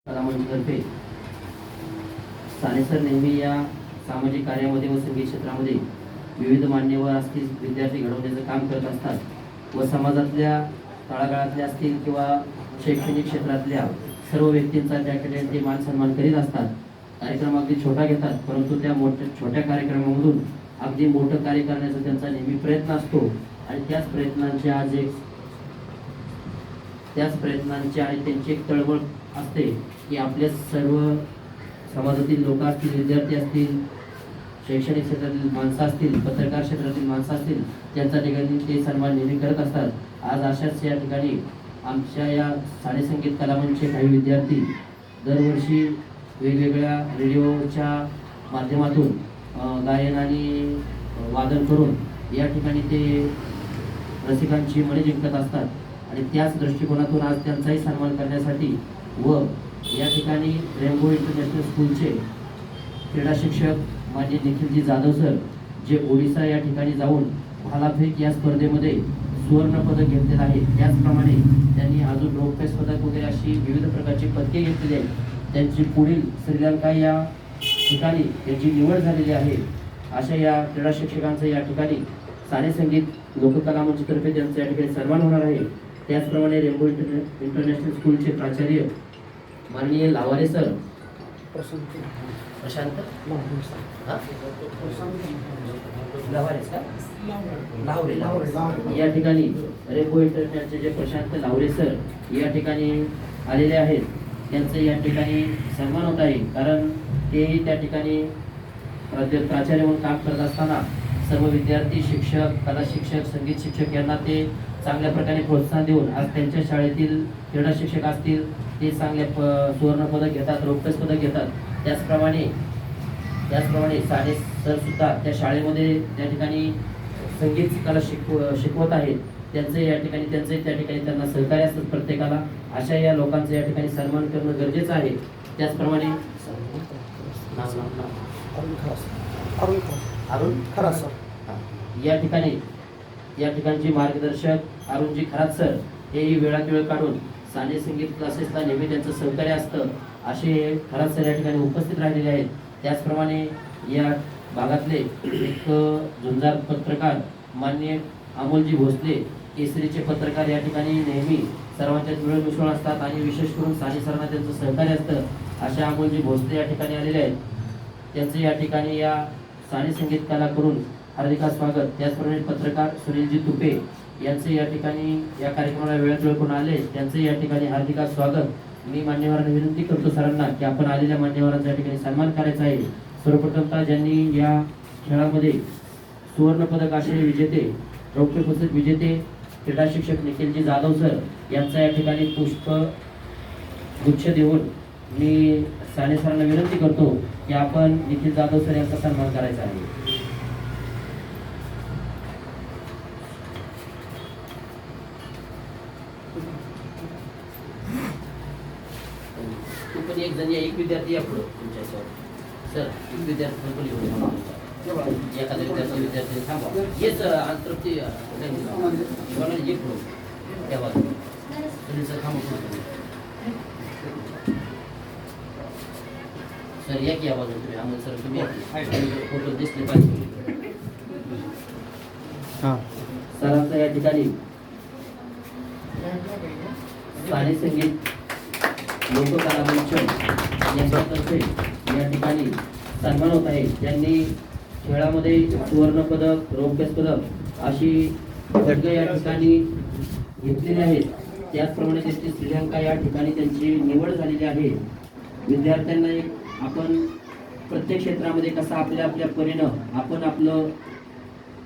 कलामंचतर्फे Sane sir नेहमी या सामाजिक कार्यामध्ये व संगीत क्षेत्रामध्ये विविध मान्यवर असतील विद्यार्थी घडवण्याचं काम करत असतात व समाजातल्या तळागाळातल्या असतील किंवा शैक्षणिक क्षेत्रातल्या सर्व व्यक्तींचा त्याकडे ते मान सन्मान करीत असतात. कार्यक्रम अगदी छोटा घेतात, परंतु त्या छोट्या कार्यक्रमामधून अगदी मोठं कार्य करण्याचा त्यांचा नेहमी प्रयत्न असतो आणि त्याच प्रयत्नांची आणि त्यांची एक तळमळ असते की आपल्या सर्व समाजातील लोक असतील, विद्यार्थी असतील, शैक्षणिक क्षेत्रातील माणसं असतील, पत्रकार क्षेत्रातील माणसं असतील, त्यांच्या ठिकाणी ते सन्मान नेहमी करत असतात. आज अशाच या ठिकाणी आमच्या या साने संगीत कलामंचचे काही विद्यार्थी दरवर्षी वेगवेगळ्या रेडिओच्या माध्यमातून गायन आणि वादन करून या ठिकाणी ते रसिकांची मने जिंकत असतात आणि त्याच दृष्टिकोनातून आज त्यांचाही सन्मान करण्यासाठी व या ठिकाणी रेनबो इंटरनॅशनल स्कूलचे क्रीडा शिक्षक माननीय निखिलजी जाधव सर जे ओडिसा या ठिकाणी जाऊन भालाफेक या स्पर्धेमध्ये सुवर्ण पदक घेतलेलं आहे, त्याचप्रमाणे त्यांनी अजून रौप्य पदक वगैरे अशी विविध प्रकारची पदके घेतलेली आहेत. त्यांची पुढील श्रीलंका या ठिकाणी त्यांची निवड झालेली आहे. अशा या क्रीडा शिक्षकांचा या ठिकाणी साने संगीत लोककला मंचतर्फे त्यांचा या ठिकाणी सन्मान होणार आहे. त्याचप्रमाणे रेनबो इंटरनॅशनल स्कूलचे प्राचार्य माननीय लावारे सर प्रशांत लावरे या ठिकाणी रेनबो इंटरनॅशनलचे जे प्रशांत लावरे सर या ठिकाणी आलेले आहेत, त्यांचं या ठिकाणी सन्मान होत आहे. कारण तेही त्या ठिकाणी प्राचार्य म्हणून काम करत असताना सर्व विद्यार्थी, शिक्षक, कला शिक्षक, संगीत शिक्षक यांना ते चांगल्या प्रकारे प्रोत्साहन देऊन आज त्यांच्या शाळेतील क्रीडा शिक्षक असतील ते चांगले सुवर्ण पदक घेतात, रौप्य पदक घेतात. त्याचप्रमाणे साने सर सुद्धा त्या शाळेमध्ये त्या ठिकाणी संगीत कला शिकवत आहेत. त्यांचं त्या ठिकाणी त्यांना सहकार्य असतात प्रत्येकाला. अशा या लोकांचं या ठिकाणी सन्मान करणं गरजेचं आहे. त्याचप्रमाणे अरुण खरात सर या ठिकाणचे मार्गदर्शक अरुणजी खरात सर हेही वेळात वेळ काढून साने संगीत क्लासेसला नेहमी त्यांचं सहकार्य असतं. असे खरात सर या ठिकाणी उपस्थित राहिलेले आहेत. त्याचप्रमाणे या भागातले एक झुंजार पत्रकार माननीय अमोलजी भोसले केसरीचे पत्रकार या ठिकाणी नेहमी सर्वांच्यात मिळून मिसळून असतात आणि विशेष करून साने सरांना त्यांचं सहकार्य असतं. अशा अमोलजी भोसले या ठिकाणी आलेले आहेत. त्यांचं या ठिकाणी या साने संगीत कला करून हार्दिक स्वागत. त्याचप्रमाणे पत्रकार सुनीलजी तुपे यांचे या ठिकाणी या कार्यक्रमाला वेळात वेळ करून आले, त्यांचं या ठिकाणी हार्दिक स्वागत. मी मान्यवरांना विनंती करतो सरांना की आपण आलेल्या मान्यवरांचा या ठिकाणी सन्मान करायचा आहे. सर्वप्रथमतः ज्यांनी या खेळामध्ये सुवर्ण पदक असलेले विजेते, रौप्य पदक विजेते क्रीडा शिक्षक निखिलजी जाधव सर यांचा या ठिकाणी पुष्प गुच्छ देऊन मी साने सरांना विनंती करतो की आपण निखिल जाधव सर यांचा सन्मान करायचा आहे. एक जण एक विद्यार्थी या पुढे तुमच्या सर एक विद्यार्थी एखाद्या विद्यार्थी थांबा हेच अंतर्प्ती ये पुढे त्या बाजूला सुनील सर थांबा सर या की या बाजूला तुम्ही अमोल सर तुम्ही फोटो दिसले पाहिजे. सरांचा या ठिकाणी साने संगीत लोककला मंच यांच्यातर्फे या ठिकाणी सन्मान होत आहे. त्यांनी खेळामध्ये सुवर्ण पदक, रौप्य पदक अशी पदकं या ठिकाणी घेतलेली आहेत. त्याचप्रमाणे त्यांची श्रीलंका या ठिकाणी त्यांची निवड झालेली आहे. विद्यार्थ्यांना एक आपण प्रत्येक क्षेत्रामध्ये कसं आपल्या परीनं आपण आपलं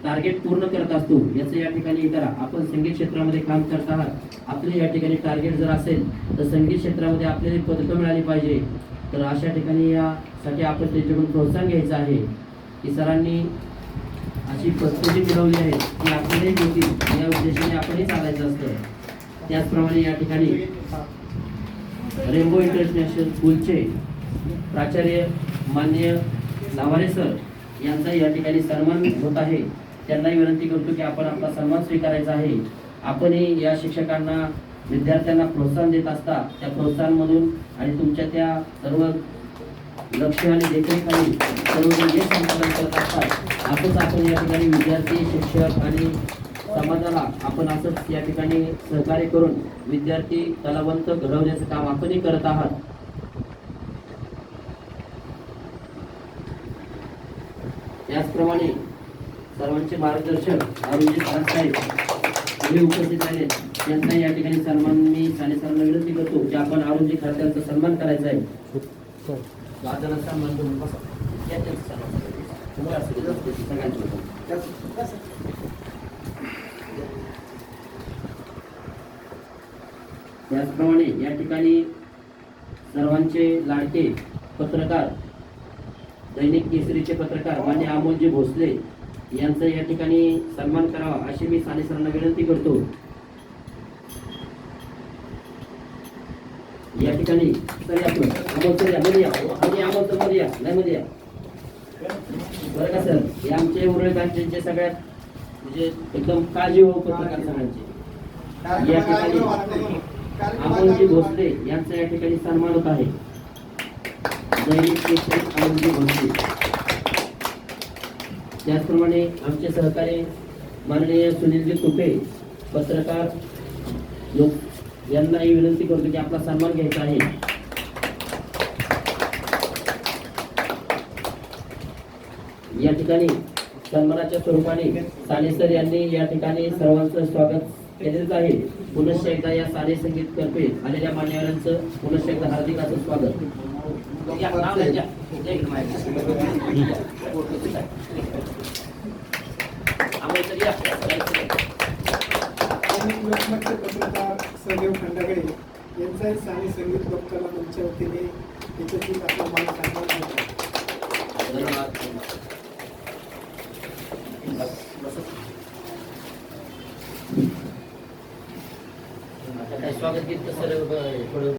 टार्गेट पूर्ण करत असतो याचं या ठिकाणी करा. आपण संगीत क्षेत्रामध्ये काम करताना आपले या ठिकाणी टार्गेट जर असेल तर संगीत क्षेत्रामध्ये आपल्याला पदकं मिळाली पाहिजे. तर अशा ठिकाणी यासाठी आपण त्यांच्याकडून प्रोत्साहन घ्यायचं आहे की सरांनी अशी पद्धती मिळवली आहे की आपल्यालाही होतील या उद्देशाने आपणही चालायचं असतं. त्याचप्रमाणे या ठिकाणी रेनबो इंटरनॅशनल स्कूलचे प्राचार्य माननीय लावारे सर यांचा या ठिकाणी सन्मान होत आहे. त्यांनाही विनंती करतो की आपण आपला सन्मान स्वीकारायचा आहे. आपणही या शिक्षकांना विद्यार्थ्यांना प्रोत्साहन देत असता त्या प्रोत्साहनमधून आणि तुमच्या त्या सर्व लक्ष आणि देखरेखीखाली सर्वजण यश संपादन करत असतात. असंच आपण या ठिकाणी विद्यार्थी, शिक्षक आणि समाजाला आपण असंच या ठिकाणी सहकार्य करून विद्यार्थी कलावंत घडवण्याचं काम आपणही करत आहात. त्याचप्रमाणे सर्वांचे मार्गदर्शक अरुणजी खरात साहेब हे उपस्थित आहेत. त्यांचा या ठिकाणी सन्मान मी साने सरांना विनंती करतो की आपण अरुणजी खरात यांचा सन्मान करायचा आहे. सन्मान करून बसा. या त्यांचा सन्मान त्याचप्रमाणे या ठिकाणी सर्वांचे लाडके पत्रकार, दैनिक केसरीचे पत्रकार मान्य अमोलजी भोसले यांचा या ठिकाणी सन्मान करावा अशी मी साने सरांना विनंती करतो. या ठिकाणी अमोल सर या मध्ये या, अमोल सर मध्ये या, नाही मध्ये या बरं का सर. हे आमचे उरळकांचे सगळ्यात म्हणजे एकदम काळजी पत्रकार सगळ्यांचे या ठिकाणी अमोलजी भोसले यांचा या ठिकाणी सन्मान होत आहे. दैनिक केसरी अमोलजी भोसले. त्याचप्रमाणे आमचे सहकारी माननीय सुनीलजी तुपे पत्रकार लोक यांनाही विनंती करतो की आपला सन्मान घ्यायचा आहे. या ठिकाणी सन्मानाच्या स्वरूपाने साने सर यांनी या ठिकाणी सर्वांचं स्वागत केलेलं आहे. पुनश्च एकदा या साने संगीत तर्फे आलेल्या मान्यवरांचं पुनश्च एकदा हार्दिक असं स्वागत. पत्रकार सहदेव खंडागळे यांचाही साने संगीत लोककला मंच्या वतीने याच्यातील आपला मान सन्मान स्वागत गीत सर